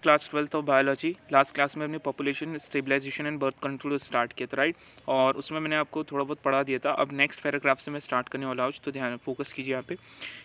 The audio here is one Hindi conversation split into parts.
Class 12th of biology. Last class में हमने population stabilisation and birth control start किया था, राइट। और उसमें मैंने आपको थोड़ा बहुत पढ़ा दिया था। अब नेक्स्ट पैराग्राफ से मैं स्टार्ट करने वाला हूँ, तो ध्यान फोकस कीजिए यहाँ पे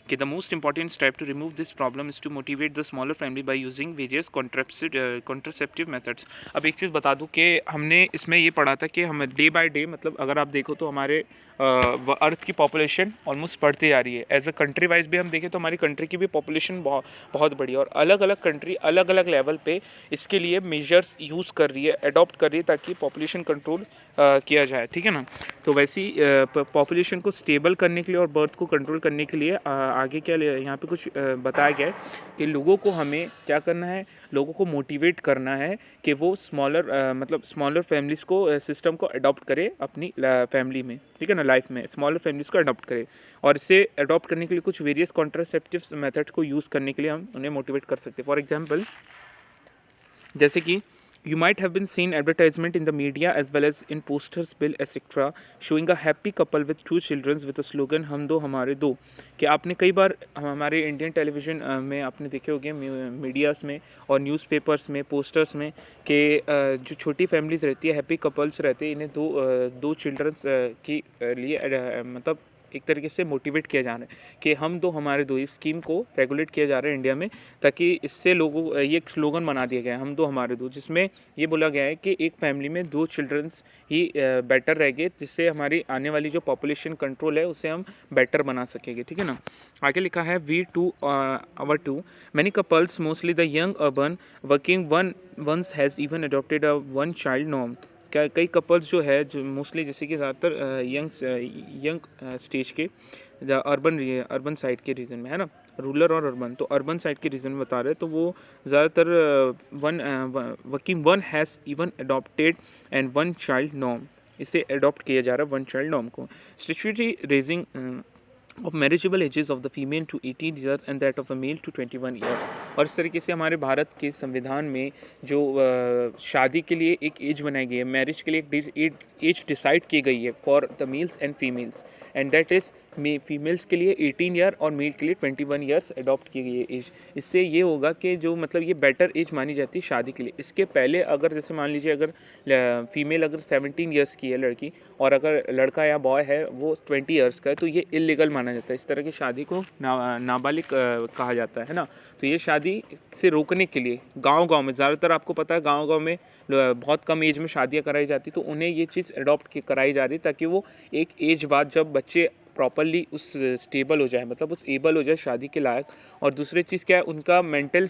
कि the most important step to remove this problem is to motivate the smaller family by using various contraceptive methods. अब एक चीज़ बता दूं कि हमने इसमें ये पढ़ा था कि हम डे बाय डे, मतलब अगर आप देखो तो हमारे अर्थ की पॉपुलेशन ऑलमोस्ट बढ़ती जा रही है। एज अ कंट्री वाइज भी हम देखें तो हमारी कंट्री की भी पॉपुलेशन बहुत बड़ी है, और अलग अलग कंट्री अलग अलग लेवल पे इसके लिए मेजर्स यूज़ कर रही है, अडॉप्ट कर रही है, ताकि पॉपुलेशन कंट्रोल किया जाए, ठीक है ना। तो वैसी पॉपुलेशन को स्टेबल करने के लिए और बर्थ को कंट्रोल करने के लिए आगे क्या यहाँ पे कुछ बताया गया है कि लोगों को हमें क्या करना है, लोगों को मोटिवेट करना है कि वो मतलब स्मॉलर फैमिलीज़ को सिस्टम को अडॉप्ट करे अपनी फैमिली में, ठीक है ना, लाइफ में स्मॉलर फैमिलीज़ को अडॉप्ट करे। और इसे अडॉप्ट करने के लिए कुछ वेरियस कॉन्ट्रासेप्टिव मेथड को यूज़ करने के लिए हम उन्हें मोटिवेट कर सकते हैं। फॉर एग्जाम्पल, जैसे कि you might have been seen advertisement in the media as well as in posters, bill etc showing a happy couple with two children with a slogan हम दो हमारे दो। कि आपने कई बार हमारे इंडियन टेलीविज़न में आपने देखे होंगे, मीडियाज़ में और न्यूज़पेपर्स में, पोस्टर्स में, कि जो छोटी फैमिलीज़ रहती है, हैप्पी कपल्स रहते हैं, इन्हें दो चिल्ड्रंस की लिए मतलब एक तरीके से मोटिवेट किया जा रहा है कि हम दो हमारे दो, इस स्कीम को रेगुलेट किया जा रहा है इंडिया में, ताकि इससे लोगों ये एक स्लोगन बना दिया गया है, हम दो हमारे दो, जिसमें ये बोला गया है कि एक फैमिली में दो चिल्ड्रंस ही बेटर रहेंगे, जिससे हमारी आने वाली जो पॉपुलेशन कंट्रोल है उसे हम बेटर बना सकेंगे, ठीक है ना। आगे लिखा है we to our too many couples mostly the young urban working one ones has even adopted a one child norm. क्या कई कपल्स जो है, जो मोस्टली जैसे कि ज़्यादातर यंग स्टेज के अर्बन साइड के रीजन में है ना, रूरल और अर्बन, तो अर्बन साइड के रीजन में बता रहे हैं, तो वो ज़्यादातर working one has even adopted and one child norm, इसे अडॉप्ट किया जा रहा है वन चाइल्ड नॉर्म को। Statutory raising of marriageable ages of the female to 18 years and that of a male to 21 years। और इस तरीके से हमारे भारत के संविधान में जो शादी के लिए एक एज बनाई गई है, मैरिज के लिए एक एज डिसाइड की गई है for the mails and females, and that is females के लिए 18 ईयर और मेल के लिए 21 ईयर्स अडॉप्ट की गई है एज। इससे ये होगा कि जो मतलब ये बेटर एज मानी जाती है शादी के लिए। इसके पहले अगर जैसे मान लीजिए अगर फीमेल अगर 17 ईयर्स की है लड़की, और अगर लड़का या बॉय है वो 20 ईयर्स का है, तो ये इलीगल माना जाता है। इस तरह की शादी को नाबालिग कहा जाता है ना। तो ये शादी से रोकने के लिए गांव-गांव में, ज़्यादातर आपको पता है गांव-गांव में बहुत कम एज में शादियां कराई जाती, तो उन्हें ये चीज़ अडॉप्ट कराई जा रही, ताकि वो एक एज बाद जब बच्चे प्रॉपरली उस स्टेबल हो जाए, मतलब उस एबल हो जाए शादी के लायक। और दूसरी चीज़ क्या है, उनका मेंटल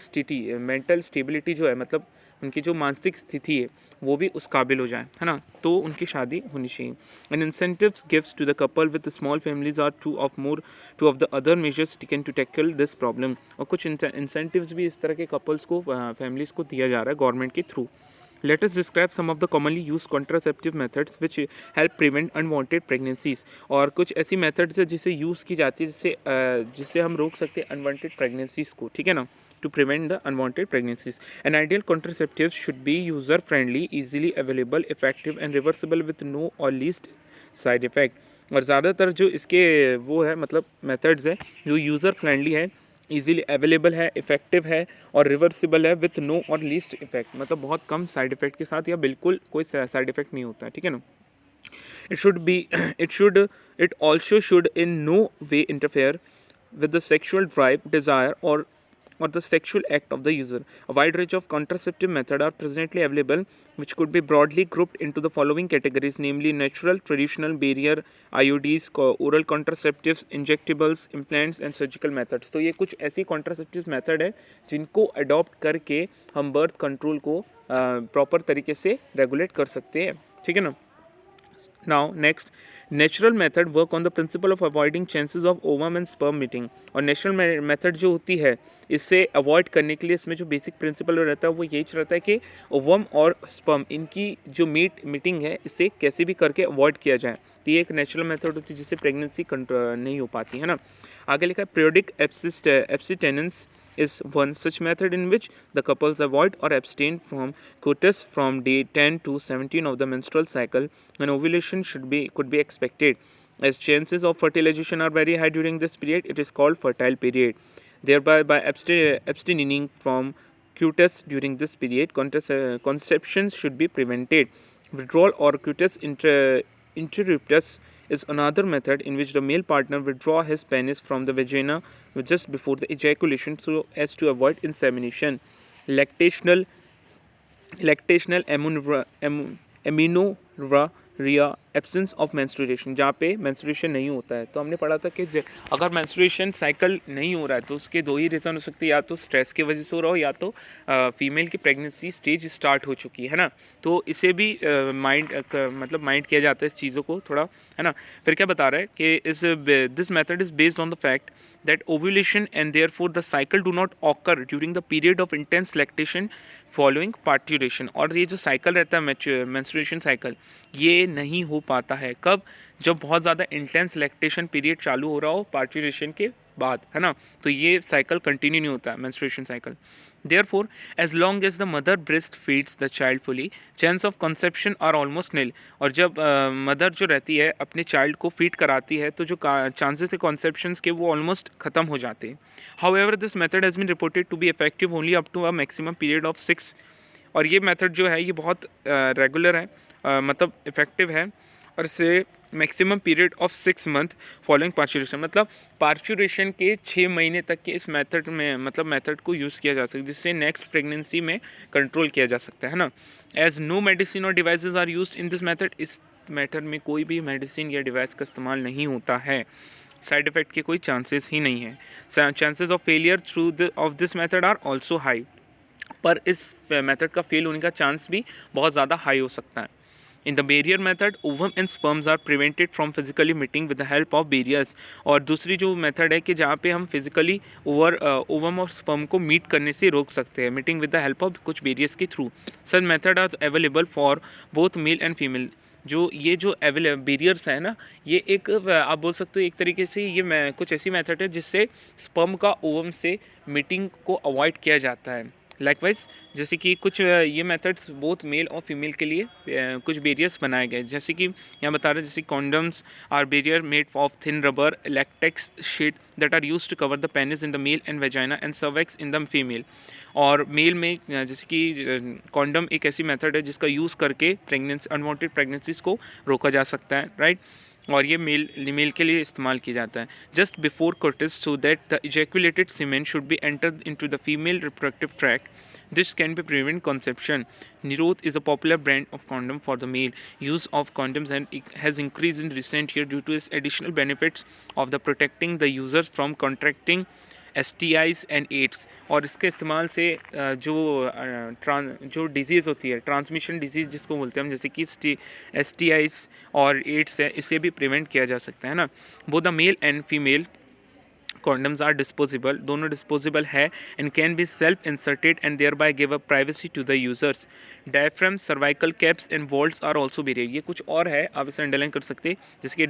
स्टेबिलिटी जो है, मतलब उनकी जो मानसिक स्थिति है वो भी उस काबिल हो जाए, है ना, तो उनकी शादी होनी चाहिए। And incentives gives to the couple with small families are two of the other measures taken to tackle this problem. और कुछ इंसेंटिव्स भी इस तरह के कपल्स को, फैमिलीज़ को दिया जा रहा है गवर्नमेंट के through. Let us describe some of the commonly used contraceptive methods which help prevent unwanted pregnancies। और कुछ ऐसी methods है जिसे यूज़ की जाती है जिससे हम रोक सकते हैं अनवांटेड प्रेगनेंसीज को, ठीक है ना, to prevent the unwanted pregnancies। An ideal contraceptives should be user friendly, easily available, effective and reversible with no or least side effect। और ज़्यादातर जो इसके वो है, मतलब मेथड्स है जो यूज़र फ्रेंडली है, इजीली अवेलेबल है, इफेक्टिव है और रिवर्सिबल है विथ नो और लीस्ट इफेक्ट, मतलब बहुत कम साइड इफेक्ट के साथ, या बिल्कुल कोई साइड इफेक्ट नहीं होता है, ठीक है ना। It should be it also should in no way interfere with the sexual drive, desire, or the sexual act of the user। A wide range of contraceptive methods are presently available, which could be broadly grouped into the following categories, namely natural, traditional, barrier, IUDs, oral contraceptives, injectables, implants and surgical methods। तो ये कुछ ऐसी contraceptive method है जिनको adopt करके हम birth control को proper तरीके से regulate कर सकते हैं, ठीक है ना। Now next, natural method work on the principle of avoiding chances of ovum and sperm meeting। और natural method जो होती है, इससे अवॉइड करने के लिए इसमें जो बेसिक प्रिंसिपल रहता है वो यही रहता है कि ओवम और स्पर्म इनकी जो मीटिंग है, इससे कैसे भी करके अवॉइड किया जाए। तो ये एक नेचुरल मेथड होती है जिससे प्रेगनेंसी नहीं हो पाती है ना। आगे लिखा है periodic abstinence is one such method in which the couples avoid or abstain from coitus from day 10 to 17 of the menstrual cycle, when ovulation could be expected. As chances of fertilization are very high during this period, it is called fertile period. Thereby, by abstaining from cutus during this period, conception should be prevented. Withdrawal or cutus interruptus is another method in which the male partner withdraw his penis from the vagina just before the ejaculation so as to avoid insemination. Lactational amenorrhea absence of menstruation, जहाँ पे मेंस्ट्रुएशन नहीं होता है। तो हमने पढ़ा था कि अगर मेंस्ट्रुएशन साइकिल नहीं हो रहा है तो उसके दो ही रीज़न हो सकते हैं, या तो स्ट्रेस की वजह से हो रहा हो या तो फीमेल की प्रेगनेंसी स्टेज स्टार्ट हो चुकी है ना। तो इसे भी माइंड किया जाता है इस चीज़ों को थोड़ा, है ना। फिर क्या बता रहा है कि this method is based on the fact that ovulation and therefore the cycle do not occur during the period of intense lactation following parturition। और ये जो साइकिल रहता है मेंस्ट्रुएशन साइकिल, ये नहीं हो पाता है कब, जब बहुत ज़्यादा इंटेंस लैक्टेशन पीरियड चालू हो रहा हो पार्चुरेशन के बाद, है ना। तो ये साइकिल कंटिन्यू नहीं होता है menstruation cycle. Therefore, as long as the mother breast feeds the child fully, chance of conception are almost nil। और जब मदर जो रहती है अपने चाइल्ड को फीड कराती है तो जो चांसेस है कॉन्सेप्शंस के वो ऑलमोस्ट ख़त्म हो जाते हैं। However, this method has been reported to be effective only up to a maximum period of 6। और ये मेथड जो है ये बहुत रेगुलर है, मतलब इफ़ेक्टिव है, और इससे maximum period of 6 month following parturition, मतलब पार्चुरेशन के 6 महीने तक के इस मेथड में मेथड को यूज़ किया जा सकता है, जिससे नेक्स्ट प्रेगनेंसी में कंट्रोल किया जा सकता है ना। एज नो मेडिसिन और devices are used in this method, इस मेथड में कोई भी मेडिसिन या डिवाइस का इस्तेमाल नहीं होता है। साइड इफ़ेक्ट के कोई चांसेस ही नहीं है। Chances of failure through of this method are also high, पर इस मेथड का फेल होने का चांस भी बहुत ज़्यादा हाई हो सकता है। In the barrier method, ovum and sperms are prevented from physically meeting with the help of barriers। और दूसरी जो मेथड है कि जहाँ पे हम फिजिकली ओवम और स्पर्म को मीट करने से रोक सकते हैं, meeting with the help of कुछ बैरियर्स के थ्रू। Such method are available for both male and female. ये जो बैरियर्स है ना, ये एक आप बोल सकते हो एक तरीके से ये कुछ ऐसी मेथड है जिससे स्पर्म का ओवम से मीटिंग को अवॉइड किया जाता है। लाइकवाइज जैसे कि कुछ ये मेथड्स बोथ मेल और फीमेल के लिए कुछ बैरियर्स बनाए गए, जैसे कि यहाँ बता रहे हैं जैसे condoms are barrier made of thin rubber latex sheet that are used to cover the penis in the male and vagina and cervix in the female. और मेल में जैसे कि कॉन्डम एक ऐसी मेथड है जिसका यूज़ करके अनवांटेड प्रेगनेंसीज को रोका जा सकता है, राइट। और ये मेल के लिए इस्तेमाल किया जाता है just before coitus so that the ejaculated semen should be entered into the female reproductive tract. This can be prevent conception. Nirodh is a popular brand of condom for the male. Use of condoms has increased in recent years due to its additional benefits of the protecting the users from contracting STIs and AIDS। और इसके इस्तेमाल से जो डिजीज़ होती है ट्रांसमिशन डिजीज़ जिसको बोलते हैं हम, जैसे कि STIs और AIDS है, इसे भी प्रिवेंट किया जा सकता है ना। Both the male and female condoms are disposable, दोनों disposable है and can be self inserted and thereby give up privacy to the users। diaphragm, cervical caps and vaults are also barrier। ये कुछ और है, आप इसे अंडरलाइन कर सकते हैं, जैसे कि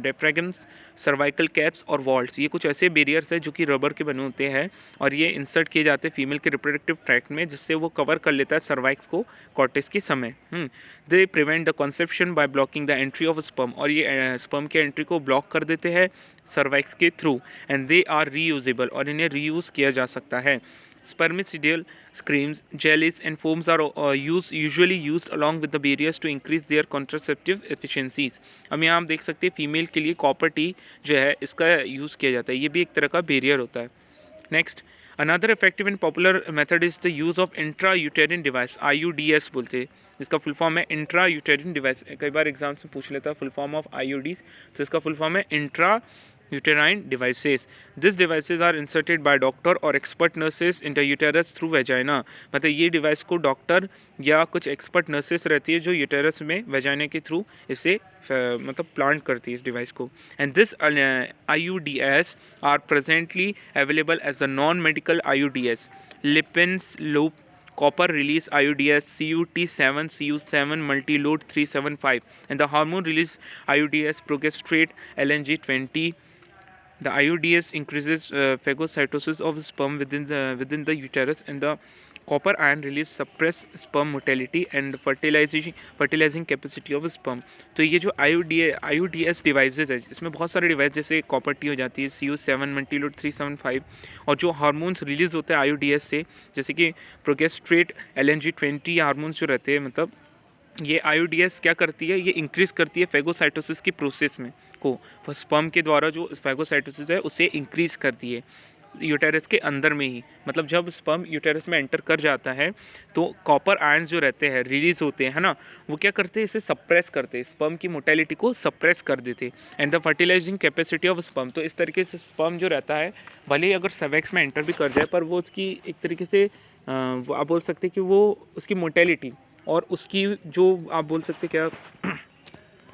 diaphragms, cervical caps और vaults, ये कुछ ऐसे बैरियर्स है जो कि रबर के बने होते हैं और ये इंसर्ट किए जाते हैं फीमेल के रिप्रोडक्टिव ट्रैक्ट में, जिससे वो कवर कर लेता है सर्वाइक्स को कॉर्टेक्स के समय। They prevent the conception by blocking the entry of sperm, और ये स्पर्म के एंट्री को ब्लॉक कर देते हैं सर्वाइक्स के थ्रू एंड दे आर रीयूजेबल, और इन्हें रीयूज़ किया जा सकता है। Spermicidal creams, jellies and foams are usually used along with the barriers to increase their contraceptive efficiencies। अब यहाँ हम देख सकते हैं फीमेल के लिए कॉपर टी जो है इसका यूज़ किया जाता है, ये भी एक तरह का बैरियर होता है। Next, another effective and popular method is the use of intra यूटेरिन device, IUDs बोलते हैं, जिसका फुल फॉर्म है इंट्रा यूटेरिन डिवाइस। कई बार एग्जाम्स में पूछ लेता है फुल फॉर्म ऑफ IUDs, तो इसका फुल फॉर्म है intra uterine devices। These devices are inserted by doctor or expert nurses in the uterus through vagina। मतलब ये डिवाइस को डॉक्टर या कुछ एक्सपर्ट नर्सेस रहती है जो यूटेरस में वेजाइना के थ्रू इसे मतलब प्लांट करती है इस डिवाइस को। And this IUDs are presently available as the non medical IUDs, Lippes loop, copper release IUDs, CUT7, CU7, multi-load 375 and the hormone release IUDs, progesterone, LNG20 The IUDs increases phagocytosis of sperm within the uterus, and the copper ion release suppress sperm motility and fertilizing capacity of sperm. तो ये जो IUDS डिवाइसेज है, इसमें बहुत सारे डिवाइस जैसे कॉपर टी हो जाती है, CU7 मंटीलोड 375, और जो हार्मोन्स रिलीज होते हैं IUDS से, जैसे कि प्रोगेस्ट्रेट, LNG20 हार्मोन्स जो रहते हैं, मतलब ये IUDS क्या करती है, ये इंक्रीज़ करती है फैगोसाइटोसिस की प्रोसेस में को स्पर्म के द्वारा जो फैगोसाइटोसिस है उसे इंक्रीज़ करती है यूटेरस के अंदर में ही। मतलब जब स्पर्म यूटेरस में एंटर कर जाता है तो कॉपर आयंस जो रहते हैं रिलीज होते हैं, है ना, वो क्या करते हैं, इसे सप्रेस करते हैं, स्पर्म की मोटेलिटी को सप्रेस कर देते, and the fertilising capacity of sperm. तो इस तरीके से स्पर्म जो रहता है, भले ही अगर सर्वेक्स में एंटर भी कर जाए, पर वो उसकी एक तरीके से वो आप बोल सकते हैं कि वो उसकी मोटेलिटी और उसकी जो आप बोल सकते क्या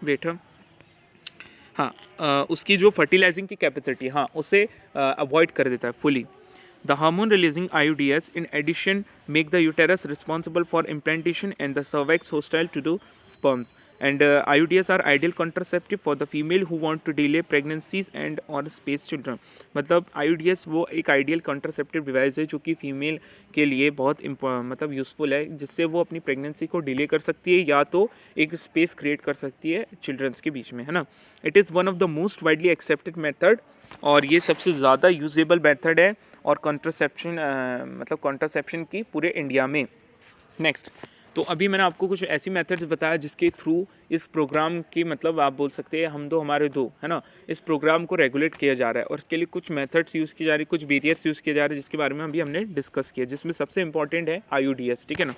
वेट है, हाँ, उसकी जो फर्टिलाइजिंग की कैपेसिटी, हाँ, उसे अवॉइड कर देता है fully. The hormone releasing IUDs in addition make the uterus responsible for implantation and the cervix hostile to the sperms. And IUDs are ideal contraceptive for the female who want to delay pregnancies and or space children. मतलब IUDs वो एक आइडियल कॉन्ट्रासेप्टिव डिवाइस है जो कि फीमेल के लिए बहुत मतलब यूज़फुल है, जिससे वो अपनी प्रेगनेंसी को डिले कर सकती है या तो एक स्पेस क्रिएट कर सकती है चिल्ड्रंस के बीच में, है ना। It is one of the most widely accepted method, और ये सबसे ज़्यादा यूजेबल मेथड है और कॉन्ट्रासेप्शन मतलब कॉन्ट्रासेप्शन की पूरे इंडिया में। नेक्स्ट, तो अभी मैंने आपको कुछ ऐसी मेथड्स बताया जिसके थ्रू इस प्रोग्राम की, मतलब आप बोल सकते हैं हम दो हमारे दो, है ना, इस प्रोग्राम को रेगुलेट किया जा रहा है, और इसके लिए कुछ मेथड्स यूज़ की जा रही है, कुछ बैरियर्स यूज़ किए जा रहे हैं, जिसके बारे में अभी हमने डिस्कस किया, जिसमें सबसे इंपॉर्टेंट है IUDs, ठीक है ना।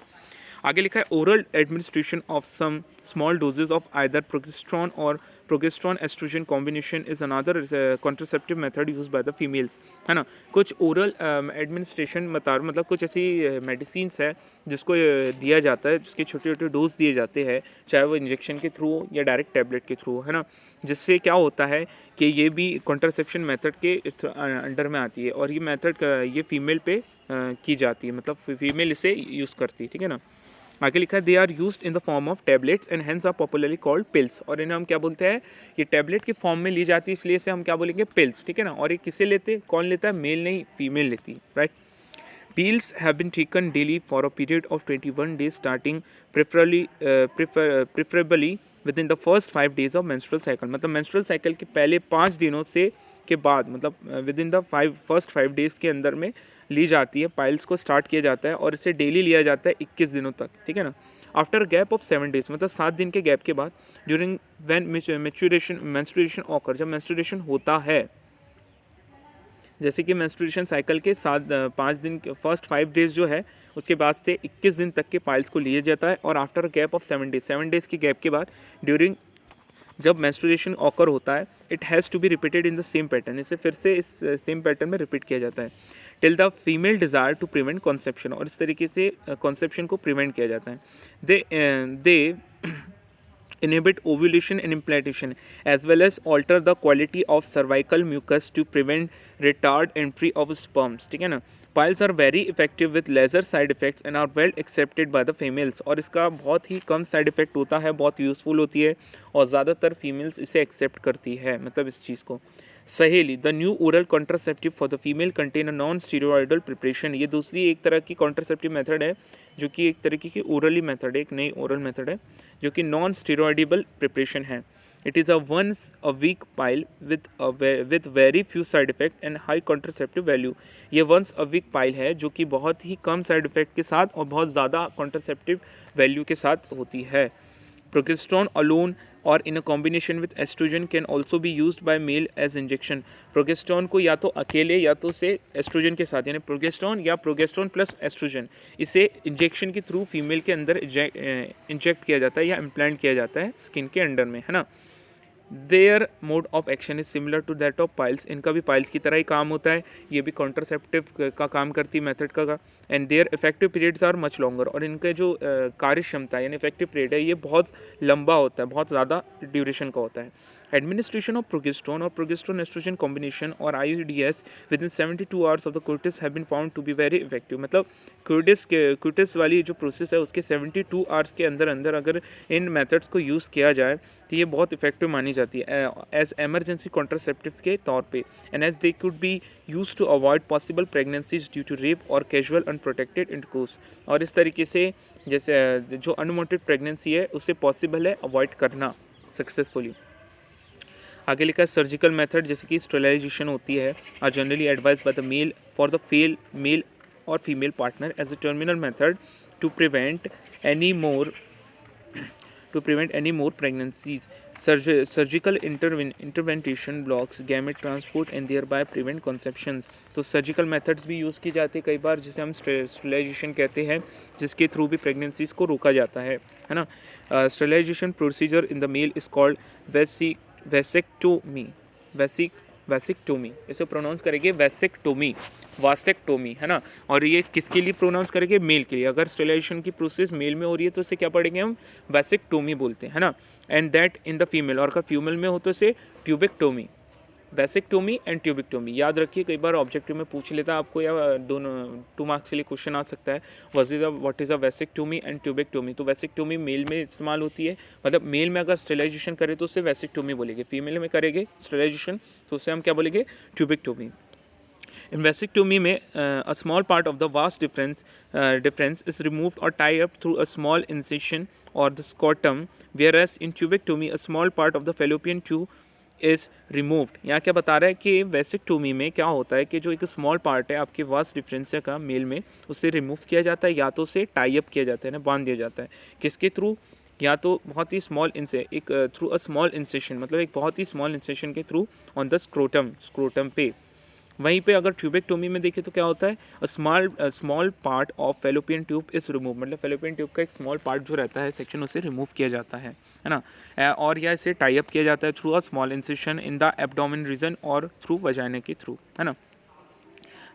आगे लिखा है oral administration of some small doses of either progesterone और progesterone estrogen combination is another contraceptive method use by the females, है ना। कुछ ओरल एडमिनिस्ट्रेशन मतलब कुछ ऐसी मेडिसिन्स है जिसको दिया जाता है, जिसके छोटे छोटे डोज दिए जाते हैं, चाहे वो इंजेक्शन के थ्रू या डायरेक्ट टैबलेट के थ्रू, है ना, जिससे क्या होता है कि ये भी कॉन्ट्रासेप्शन मेथड के अंडर में आती है, और ये मेथड ये फीमेल पे की जाती है, मतलब फीमेल इसे यूज़ करती है, ठीक है ना। आगे लिखा है they are used in the form of tablets and hence are popularly called pills, और इन्हें हम क्या बोलते हैं, ये टैबलेट के फॉर्म में ली जाती है, इसलिए इसे हम क्या बोलेंगे, पिल्स, ठीक है ना। और ये किसे लेते, कौन लेता है, मेल नहीं फीमेल लेती है, right. Pills have been taken daily for a period of 21 days starting preferably within the first 5 days of menstrual cycle, मतलब menstrual cycle के पहले 5 दिनों से के बाद, मतलब with in the first 5 days के अंदर में ली जाती है, पाइल्स को स्टार्ट किया जाता है और इसे डेली लिया जाता है 21 दिनों तक, ठीक है ना। आफ्टर गैप ऑफ 7 डेज, मतलब 7 दिन के गैप के बाद, ड्यूरिंग व्हेन मेंस्ट्रुएशन ऑकर, जब मेंस्ट्रुएशन होता है, जैसे कि मेंस्ट्रुएशन साइकिल के 5 दिन फर्स्ट 5 डेज जो है, उसके बाद से 21 दिन तक के पाइल्स को लिया जाता है, और आफ्टर गैप ऑफ 7 डेज के गैप के बाद, ड्यूरिंग जब मेंस्ट्रुएशन ऑकर होता है, it has to be repeated in the same pattern, इसे फिर से इस सेम पैटर्न में रिपीट किया जाता है, till the female desire to prevent conception, और इस तरीके से कॉन्सेप्शन को प्रिवेंट किया जाता है। दे inhibit ovulation and implantation as well as alter the quality of cervical mucus to prevent retard entry of sperms, ठीक है ना। Piles are very effective with lesser side effects and are well accepted by the females, और इसका बहुत ही कम साइड इफेक्ट होता है, बहुत यूज़फुल होती है, और ज़्यादातर फीमेल्स इसे एक्सेप्ट करती है, मतलब इस चीज़ को। सहेली the new oral contraceptive for the female contain a non steroidal preparation, ये दूसरी एक तरह की कॉन्ट्रासेप्टिव मेथड है जो कि एक तरीके की ओरली मेथड है, एक नई ओरल मेथड है जो कि नॉन स्टीरॉयडेबल प्रिपरेशन है। It is a once a week pill with very few side effect and high contraceptive value, ये वंस अ वीक पाइल है जो कि बहुत ही कम साइड इफेक्ट के साथ और बहुत ज़्यादा कॉन्ट्रासेप्टिव वैल्यू के साथ होती है। प्रोजेस्टेरोन अलोन और in a combination with estrogen can also be used by male as injection, progesterone को या तो अकेले या तो से एस्ट्रोजन के साथ, यानी प्रोजेस्टेरोन या प्रोजेस्टेरोन प्लस एस्ट्रोजन, इसे इंजेक्शन के थ्रू फीमेल के अंदर इंजेक्ट किया जाता है या इम्प्लांट किया जाता है स्किन के अंडर में, है ना। Their mode of action is similar to that of piles, इनका भी पाइल्स की तरह ही काम होता है, ये भी कॉन्ट्रासेप्टिव का काम करती है मेथड का, and their effective periods are much longer, और इनके जो कार्य क्षमता यानी इफेक्टिव पीरियड है ये बहुत लंबा होता है, बहुत ज़्यादा ड्यूरेशन का होता है। Administration of progesterone or progesterone estrogen combination or IUDs within 72 hours of the coitus have been found to be very effective. मतलब कोइटिस वाली जो प्रोसेस है उसके 72 आवर्स के अंदर अंदर अगर इन मेथड्स को यूज़ किया जाए तो ये बहुत इफेक्टिव मानी जाती है एज एमरजेंसी कॉन्ट्रासेप्टिव्स के तौर पे, and as they could be use to avoid possible pregnancies due to rape और कैजुअल अनप्रोटेक्टेड इंटरकोर्स। और इस तरीके से जैसे जो अनवांटेड प्रेगनेंसी है उसे पॉसिबल है अवॉइड करना सक्सेसफुली। आगे लिखा है सर्जिकल मेथड जैसे कि स्टेरिलाइजेशन होती है are generally advise by the male for the male और female partner as a terminal method to prevent any more pregnancies. Surgical intervention blocks gamete transport and thereby prevent conception. तो सर्जिकल मेथड्स भी यूज़ की जाती है कई बार, जिसे हम स्टेरिलाइजेशन कहते हैं, जिसके थ्रू भी प्रेगनेंसीज को रोका जाता है ना। Sterilisation procedure in the male is called vasectomy, इसे प्रोनाउंस करेंगे वासेक्टोमी है ना। और ये किसके लिए प्रोनाउंस करेंगे? मेल के लिए। अगर स्टेरिलाइजेशन की प्रोसेस मेल में हो रही है तो इसे क्या पढ़ेंगे हम? वैसेक्टोमी बोलते हैं है ना। And that in the female, और अगर फीमेल में हो तो इसे ट्यूबेक्टोमी। वैसेक्टोमी एंड ट्यूबेक्टोमी याद रखिए, कई बार ऑब्जेक्टिव में पूछ लेता है आपको, या दोनों 2 मार्क्स के लिए क्वेश्चन आ सकता है what is a vasectomy and tubectomy. तो वैसेक्टोमी मेल में इस्तेमाल होती है, मतलब मेल में अगर स्टेरिलाइजेशन करे तो उसे वैसेक्टोमी बोलेंगे, फीमेल में करेंगे स्टेरिलाइजेशन तो उसे हम क्या बोलेंगे? ट्यूबेक्टोमी। In vasectomy में a small part of the vas difference is removed or tie up through a small incision or the scrotum, whereas in tubectomy a small part of the fallopian tube is removed। यहाँ क्या बता रहा है कि वैसेक्टोमी में क्या होता है कि जो एक स्मॉल पार्ट है आपके वास डिफरेंस का मेल में, उससे रिमूव किया जाता है या तो उसे टाई अप किया जाता है ना, बांध दिया जाता है। किसके थ्रू? या तो बहुत ही small through a small incision, मतलब एक बहुत ही स्मॉल इंसेशन के थ्रू ऑन द स्क्रोटम पे। वहीं पे अगर ट्यूबेक्टोमी में देखें तो क्या होता है? Small part of fallopian tube is remove, मतलब फेलोपियन ट्यूब का एक स्मॉल पार्ट जो रहता है सेक्शन, उसे रिमूव किया जाता है ना। और या इसे टाई अप किया जाता है through a small incision in the abdomen region और थ्रू वजाइना के थ्रू, है ना।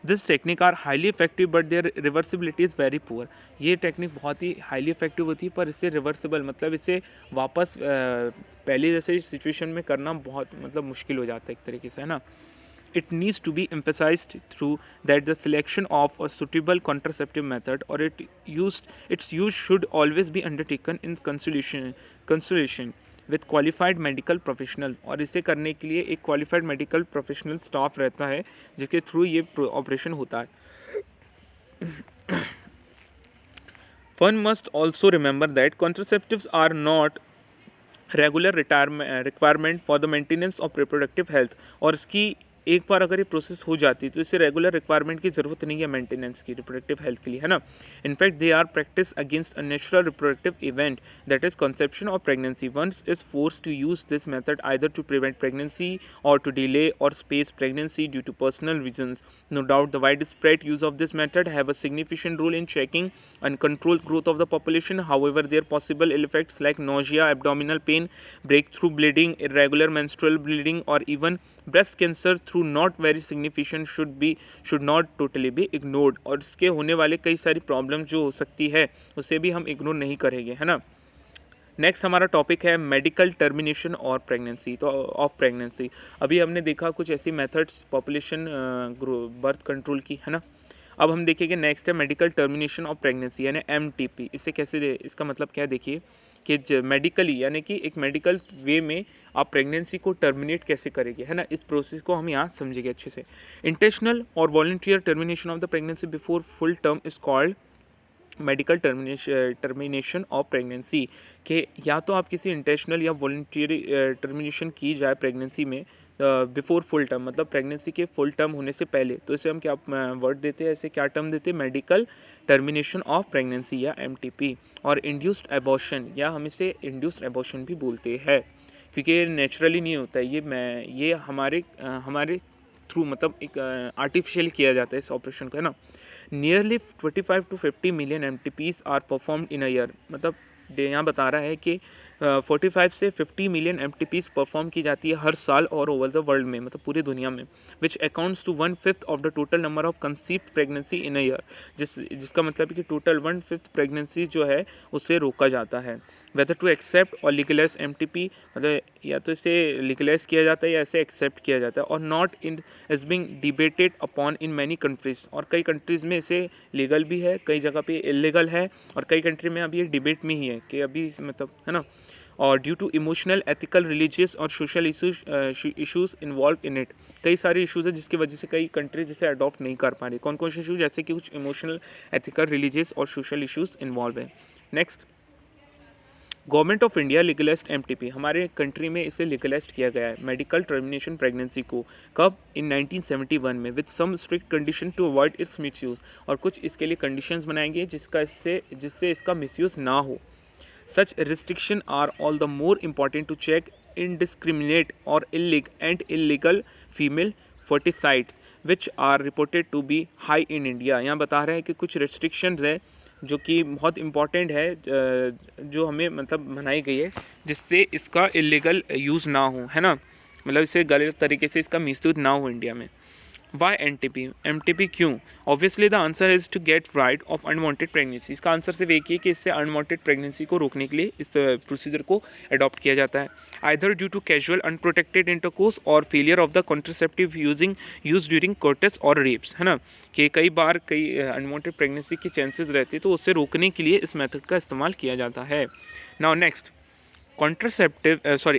This technique are highly effective but their reversibility is very poor. ये टेक्निक बहुत ही हाईली इफेक्टिव होती है पर इससे रिवर्सिबल, मतलब इसे वापस पहले जैसे सिचुएशन में करना बहुत मतलब मुश्किल हो जाता है एक तरीके से, है ना। It needs to be emphasized through that the selection of a suitable contraceptive method or its use should always be undertaken in consultation with qualified medical professional। और इसे करने के लिए एक qualified medical professional staff रहता है जिसके थ्रू ये ऑपरेशन होता है। One must also remember that contraceptives are not regular requirement for the maintenance of reproductive health. और इसकी एक बार अगर ये प्रोसेस हो जाती है तो इससे रेगुलर रिक्वायरमेंट की ज़रूरत नहीं है मेंटेनेंस की रिप्रोडक्टिव हेल्थ के लिए, है ना। In fact they are practice against a natural reproductive event that is conception और pregnancy. Once is force to use this method either to prevent pregnancy और टू डिले और space pregnancy due to personal reasons. No doubt the wide spread use of this method have a significant role in checking uncontrolled growth of the population. However, their possible ill effects like nausea, abdominal pain, breakthrough bleeding, irregular menstrual bleeding, or even breast cancer through not very significant should not totally be ignored। और इसके होने वाले कई सारी प्रॉब्लम जो हो सकती है उसे भी हम इग्नोर नहीं करेंगे, है ना। नेक्स्ट हमारा टॉपिक है मेडिकल टर्मिनेशन और प्रेगनेंसी। तो ऑफ प्रेगनेंसी अभी हमने देखा कुछ ऐसी मेथड्स पॉपुलेशन बर्थ कंट्रोल की, है ना। अब हम देखेंगे नेक्स्ट है मेडिकल टर्मिनेशन ऑफ प्रेगनेंसी यानी MTP। इससे कैसे, इसका मतलब क्या है देखिए कि मेडिकली यानी कि एक मेडिकल वे में आप प्रेगनेंसी को टर्मिनेट कैसे करेंगे, है ना। इस प्रोसेस को हम यहाँ समझेंगे अच्छे से। इंटेंशनल और volunteer termination of the pregnancy before full term is called medical termination of pregnancy. के या तो आप किसी इंटेंशनल या वॉलंटियरी टर्मिनेशन की जाए प्रेगनेंसी में बिफोर फुल टर्म, मतलब प्रेगनेंसी के फुल टर्म होने से पहले, तो इसे हम क्या वर्ड देते हैं, ऐसे क्या टर्म देते हैं? मेडिकल टर्मिनेशन ऑफ प्रेगनेंसी या MTP। और इंड्यूस्ड एबॉर्शन, या हम इसे इंड्यूस्ड एबॉर्शन भी बोलते हैं क्योंकि ये नेचुरली नहीं होता है, ये हमारे थ्रू मतलब एक आर्टिफिशियल किया जाता है इस ऑपरेशन को, है ना। Nearly 25 to 50 million MTPs are performed in a year, मतलब यहाँ बता रहा है कि 45 से 50 मिलियन MTPs परफॉर्म की जाती है हर साल और ओवर द वर्ल्ड में, मतलब पूरी दुनिया में, which accounts to 1/5 of the total number of conceived pregnancy in a year. जिसका मतलब है कि टोटल 1/5 प्रेगनेंसी जो है उससे रोका जाता है। वेदर टू एक्सेप्ट और लीगलाइज एमटीपी, मतलब या तो इसे लीगलाइज किया जाता है या इसे एक्सेप्ट किया जाता है, और not in is being debated upon in many countries, और कई कंट्रीज़ में इसे लीगल भी है, कई जगह पे इलीगल है, और कई कंट्री में अभी ये डिबेट में ही है कि अभी मतलब है ना। और due to emotional, ethical, religious और social issues involve in it, कई सारे इशूज़ है जिसकी वजह से कई कंट्रीज इसे अडॉप्ट नहीं कर पा रही। कौन कौन से इशूज़, जैसे कि कुछ इमोशनल, एथिकल, रिलीजियस और सोशल इशूज़ इन्वॉल्व है। Next, government of India legalised MTP, हमारे कंट्री में इसे लीगलाइज्ड किया गया है मेडिकल टर्मिनेशन प्रेगनेंसी को। कब? इन 1971 में, with some strict condition to avoid its misuse, और कुछ इसके लिए कंडीशंस बनाएंगे जिससे इसका मिसयूज़ ना हो। Such restrictions are all the more important to check indiscriminate or illegal female fertilicides which are reported to be high in India। यहाँ बता रहे हैं कि कुछ restrictions है जो कि बहुत इम्पॉर्टेंट है, जो हमें मतलब बनाई गई है जिससे इसका इलीगल यूज़ ना हो, है ना, मतलब इसे गलत तरीके से इसका मिसयूज ना हो इंडिया में। वाई एमटीपी क्यों? Obviously the answer is to get rid of unwanted pregnancy. इसका आंसर सिर्फ एक ही कि इससे अनवांटेड प्रेगनेंसी को रोकने के लिए इस प्रोसीजर को अडॉप्ट किया जाता है। Either due to casual unprotected intercourse और failure of the contraceptive use during coitus और रेप्स, है ना, कि कई बार कई अनवांटेड प्रेगनेंसी के चांसेस रहते हैं, तो उससे रोकने के लिए इस मेथड का इस्तेमाल किया जाता है। Now next,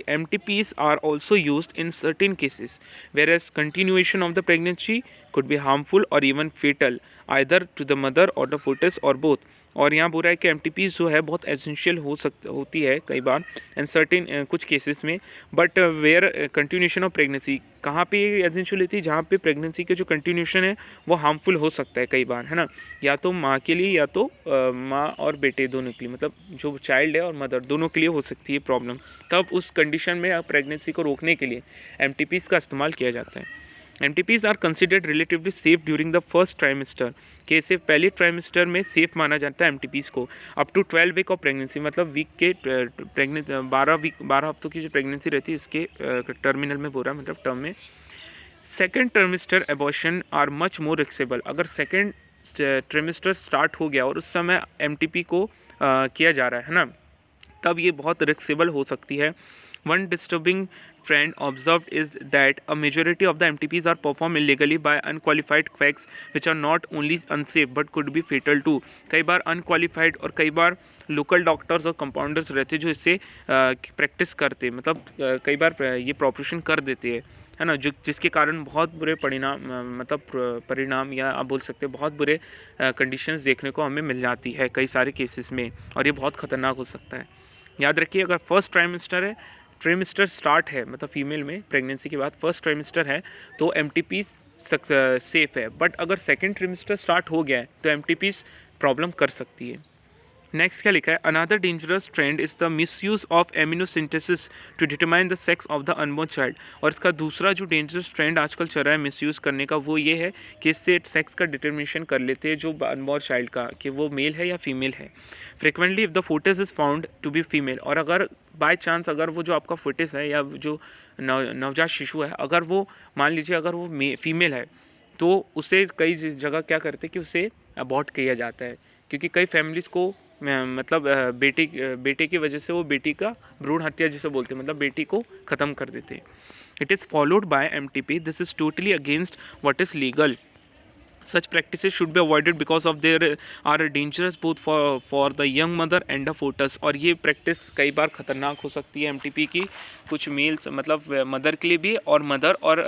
MTPs are also used in certain cases, whereas continuation of the pregnancy could be harmful or even fatal, either to the mother or the fetus or both। और यहाँ बोल रहा है कि MTPs जो है बहुत एसेंशियल होती है कई बार इन सर्टेन कुछ केसेस में, but where continuation of pregnancy, कहाँ पे एसेंशियल होती है? जहाँ पे प्रेगनेंसी के जो कंटिन्यूशन है वो हार्मफुल हो सकता है कई बार, है ना, या तो माँ के लिए या तो माँ और बेटे दोनों के लिए, मतलब जो चाइल्ड है और मदर दोनों के लिए हो सकती है प्रॉब्लम। तब उस कंडीशन में प्रेगनेंसी को रोकने के लिए MTPs का इस्तेमाल किया जाता है। MTPs are considered relatively safe during the first trimester, के इसे पहले ट्राइमेस्टर में सेफ माना जाता है MTPs को, up to 12 week of pregnancy, मतलब वीक के 12 हफ्तों की जो प्रेगनेंसी रहती है इसके टर्मिनल में बोल रहा है, मतलब टर्म में। Second trimester abortion are much more riskable, अगर सेकेंड ट्राइमेस्टर स्टार्ट हो गया और उस समय MTP को किया जा रहा है ना, तब ये बहुत रिस्केबल हो सकती है। One disturbing trend observed is that a majority of the MTPs are performed illegally by unqualified quacks which are not only unsafe but could be fatal too। कई बार अनक्वालिफाइड और कई बार लोकल डॉक्टर्स और कंपाउंडर्स रहते हैं जो इससे प्रैक्टिस करते हैं, मतलब कई बार ये प्रॉपरेशन कर देते हैं, है ना, जो जिसके कारण बहुत बुरे परिणाम या आप बोल सकते हैं बहुत बुरे कंडीशंस देखने को हमें मिल जाती है कई सारे केसेस में, और ये बहुत ख़तरनाक हो सकता है। याद रखिए, अगर फर्स्ट ट्राइमेस्टर स्टार्ट है, मतलब फीमेल में प्रेगनेंसी के बाद फर्स्ट ट्राइमेस्टर है तो MTPs सेफ है, बट अगर सेकेंड ट्राइमेस्टर स्टार्ट हो गया है तो MTPs प्रॉब्लम कर सकती है। नेक्स्ट क्या लिखा है? Another dangerous trend is the misuse of amniocentesis to determine the sex of the unborn child. और इसका दूसरा जो डेंजरस ट्रेंड आजकल चल रहा है मिसयूज़ करने का, वो ये है कि इससे सेक्स का डिटर्मिनेशन कर लेते हैं जो अनबॉर्न चाइल्ड का, कि वो मेल है या फीमेल है। Frequently if the foetus is found to be female, और अगर बाय चांस अगर वो जो आपका फोटस है या जो नवजात शिशु है, अगर वो मान लीजिए अगर वो फीमेल है, तो उसे कई जगह क्या करते हैं कि उसे अबॉर्ट किया जाता है, क्योंकि कई फैमिलीज़ को मतलब बेटे की वजह से वो बेटी का भ्रूण हत्या जिसे बोलते हैं, मतलब बेटी को ख़त्म कर देते हैं। It is followed by MTP, this is totally against what is legal. Such practices should be avoided because of their are dangerous both for the young mother and the fetus। और ये प्रैक्टिस कई बार ख़तरनाक हो सकती है MTP की, कुछ मेल्स मतलब मदर के लिए भी और मदर और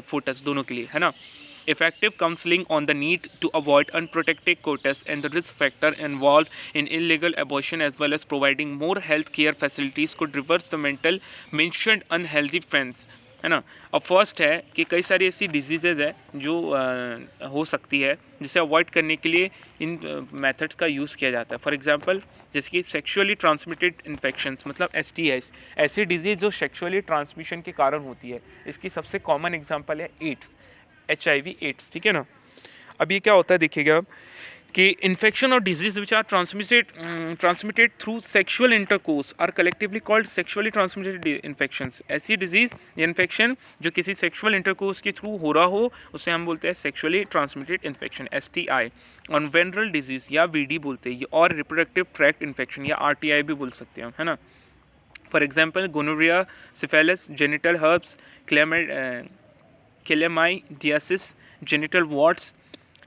फोटस दोनों के लिए, है ना। Effective counseling on the need to avoid unprotected coitus and the risk factor involved in illegal abortion as well as providing more health care facilities could reverse the mentioned unhealthy trends, है ना। अब फर्स्ट है कि कई सारी ऐसी डिजीज़ेज़ है जो हो सकती है जिसे अवॉइड करने के लिए इन मेथड्स का यूज़ किया जाता है। फॉर एग्जांपल जैसे कि सेक्सुअली ट्रांसमिटेड इन्फेक्शंस, मतलब STIs, ऐसी डिजीज़ जो सेक्सुअली ट्रांसमिशन के कारण होती है। इसकी सबसे कॉमन एग्जांपल है एड्स, HIV एड्स, ठीक है ना। अब ये क्या होता है देखिएगा, कि इन्फेक्शन और disease which are transmitted through sexual intercourse are collectively called sexually transmitted infections. ऐसी डिजीज या इन्फेक्शन जो किसी सेक्सुअल इंटरकोर्स के थ्रू हो रहा हो उसे हम बोलते हैं सेक्सुअली ट्रांसमिटेड इन्फेक्शन, STI। और वेनरल डिजीज या VD बोलते हैं, और रिप्रोडक्टिव ट्रैक्ट इन्फेक्शन या RTI भी बोल सकते हैं, है ना। For example gonorrhoea, syphilis, genital herbs, chlamydiasis, genital warts,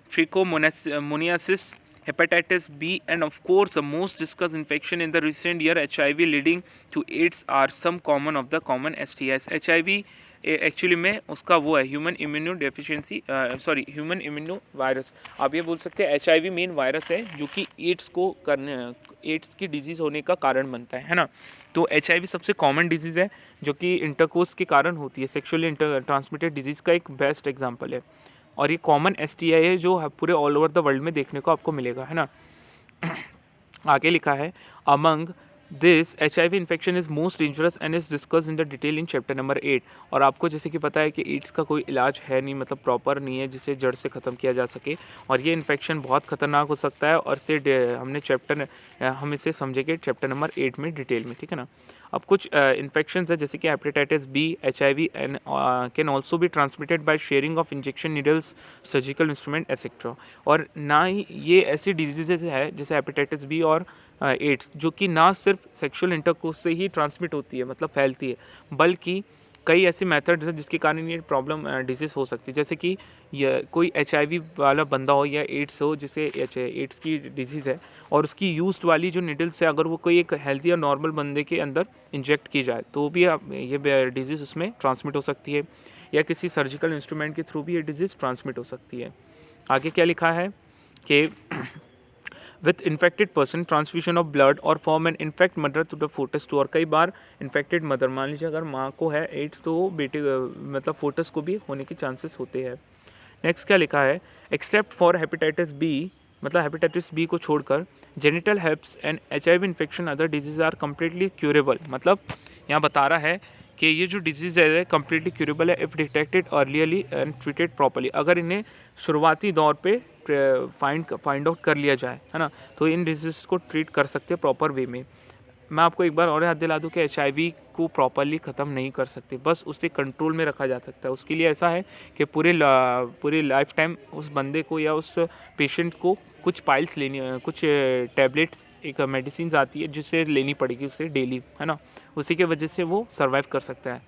trichomoniasis, hepatitis B, and of course the most discussed infection in the recent year HIV leading to AIDS are some common of the common STIs। HIV actually में उसका वो है human immuno deficiency, sorry human immuno virus. आप ये बोल सकते हैं HIV मेन वायरस है जो कि एड्स की डिजीज़ होने का कारण बनता है ना। तो HIV सबसे कॉमन डिजीज़ है जो कि इंटरकोर्स के कारण होती है, सेक्सुअली ट्रांसमिटेड डिजीज़ का एक बेस्ट एग्जाम्पल है। और ये कॉमन STI है जो पूरे ऑल ओवर द वर्ल्ड में देखने को आपको मिलेगा, है ना। आगे लिखा है among this HIV infection is most dangerous and is discuss in the detail in chapter number 8। और आपको जैसे कि पता है कि एड्स का कोई इलाज है नहीं, मतलब प्रॉपर नहीं है जिसे जड़ से ख़त्म किया जा सके, और ये इन्फेक्शन बहुत ख़तरनाक हो सकता है। और हम इसे समझेंगे चैप्टर नंबर 8 में डिटेल में, ठीक है ना। अब कुछ इन्फेक्शंस है जैसे कि hepatitis B, HIV and can also be transmitted by sharing of injection needles, surgical instrument etcetera. और ना ही ये ऐसी डिजीजेज है जैसे हेपेटाइटिस B और एड्स जो कि ना सिर्फ सेक्सुअल इंटरकोर्स से ही ट्रांसमिट होती है, मतलब फैलती है, बल्कि कई ऐसे मेथड्स हैं जिसके कारण ये प्रॉब्लम डिजीज़ हो सकती है। जैसे कि कोई HIV वाला बंदा हो या एड्स हो, जिसे एड्स की डिजीज़ है, और उसकी यूज्ड वाली जो निडल्स है अगर वो कोई एक हेल्दी और नॉर्मल बंदे के अंदर इंजेक्ट की जाए तो भी ये डिजीज़ उसमें ट्रांसमिट हो सकती है, या किसी सर्जिकल इंस्ट्रूमेंट के थ्रू भी ये डिजीज़ ट्रांसमिट हो सकती है। आगे क्या लिखा है कि with infected person transfusion of blood और from an infect mother to the foetus too. और कई बार इन्फेक्टेड मदर, मान लीजिए अगर माँ को है एड्स तो बेटे मतलब फोटस को भी होने के चांसेस होते हैं। नेक्स्ट क्या लिखा है, एक्सेप्ट फॉर हेपेटाइटिस B, मतलब हेपेटाइटिस B को छोड़कर genital herpes and HIV infection other disease are completely curable. मतलब यहाँ बता रहा है कि ये जो डिजीज़ है कम्प्लीटली क्यूरेबल है if detected earlierly and treated properly. अगर इन्हें शुरुआती दौर पे फाइंड आउट कर लिया जाए, है ना, तो इन डिजीज़ को ट्रीट कर सकते हैं प्रॉपर वे में। मैं आपको एक बार और याद दिला दूं कि HIV को प्रॉपरली ख़त्म नहीं कर सकते, बस उसे कंट्रोल में रखा जा सकता है। उसके लिए ऐसा है कि पूरे लाइफ टाइम उस बंदे को या उस पेशेंट को कुछ पाइल्स लेनी, कुछ टैबलेट्स, एक मेडिसिन आती है जिसे लेनी पड़ेगी उसे डेली, है ना, उसी के वजह से वो सर्वाइव कर सकता है।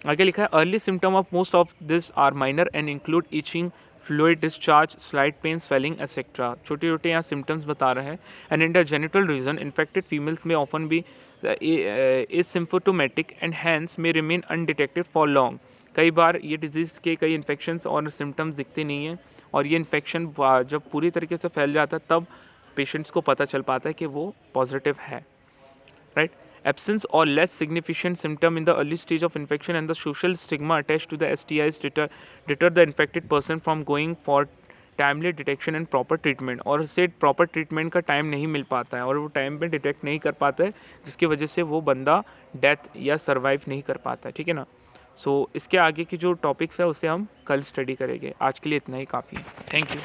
आगे लिखा है early symptom of most of this are minor and include itching, fluid discharge, slight pain, swelling etcetera. छोटे छोटे यहाँ सिम्टम्स बता रहे हैं। And in the genital region infected females में ऑफन भी इज सिम्फोटोमेटिक एंड हैंस में रिमेन अनडिटेक्टेड फॉर लॉन्ग। कई बार ये डिजीज़ के कई इन्फेक्शंस और सिम्टम्स दिखते नहीं हैं, और ये इन्फेक्शन जब पूरी तरीके से फैल जाता है तब पेशेंट्स को पता चल पाता है कि वो पॉजिटिव है, right. Absence or less significant symptom in the early stage of infection and the social stigma attached to the STIs deter the infected person from going for timely detection and proper treatment. और उससे प्रॉपर ट्रीटमेंट का टाइम नहीं मिल पाता है और वो टाइम पे डिटेक्ट नहीं कर पाता है, जिसकी वजह से वो बंदा डेथ या सर्वाइव नहीं कर पाता है, ठीक है ना। सो इसके आगे की जो टॉपिक्स है उसे हम कल स्टडी करेंगे। आज के लिए इतना ही काफ़ी है। Thank you.